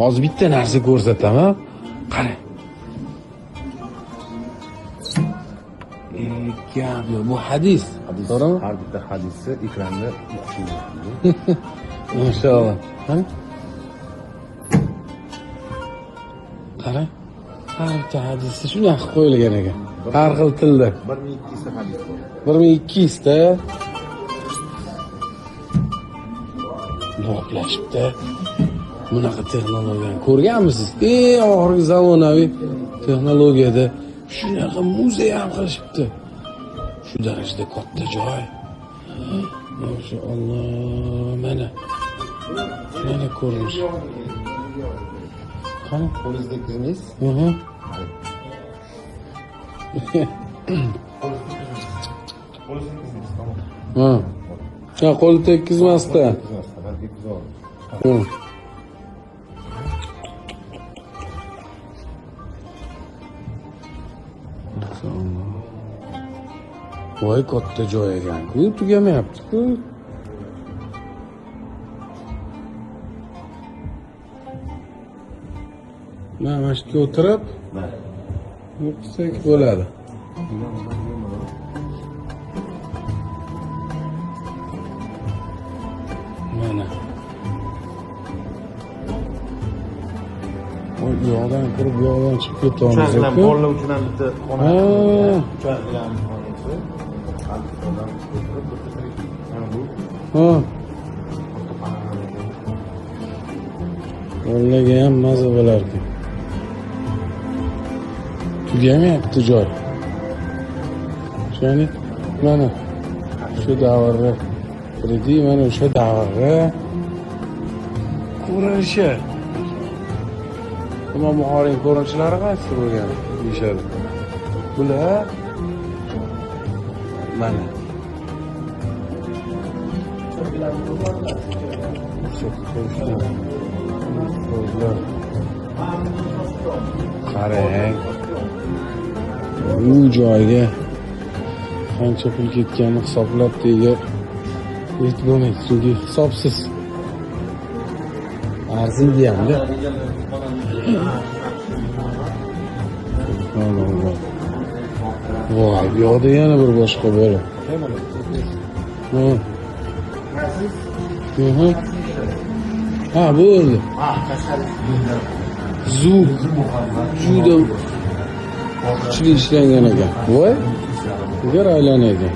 Hozir bitta narsa ko'rsataman. Qarang. Gap yo'q, bu hadis. To'g'rimi? Har bitta hadisni ekranda o'qish mumkin. Inshaalloh. Qarang. Har bitta hadisda shunday qilib qo'yilgan ekan. Har xil tilda. 1200 ta hadis bor. 1200 ta. Loqlashibdi. Bunaqa texnologiyani ko'rganmisiz? Eng oxirgi zamonaviy texnologiyada shunaqa muzey ham qilishibdi. Shu darajada katta joy. Mashalloh. Mana ko'rinish. Qani Qo'lingizda tekkizmaysiz? Ha, qo'l tekkizmasda. Voy katta joy ekan-ku, tugamayapti-ku. Mana shu yerga o'tirib, o'qisak bo'ladi. Mana. Bu yo'ldan kirib, yo'ldan chiqib ketamiz. Bolalar uchun ham bitta xona. Bolalarga ham maza bo'lardi. Tugamayapti joy. Shani mana shu davrda kirdi, mana o'sha davrda ko'rinishi. Imom Buxoriy ko'rinishlari qaysi bo'lgan deyishadi. Bular mana qarang, bu joyga qancha pul ketganini hisoblab deyga yetmaydi, chunki hisobsiz arziydi hamda. Voy, bu yoqda yana bir boshqa bola. Ha, bo'ldi. Zuk juda kuchli ishlangan ekan. Voy, gar aylanar ekan.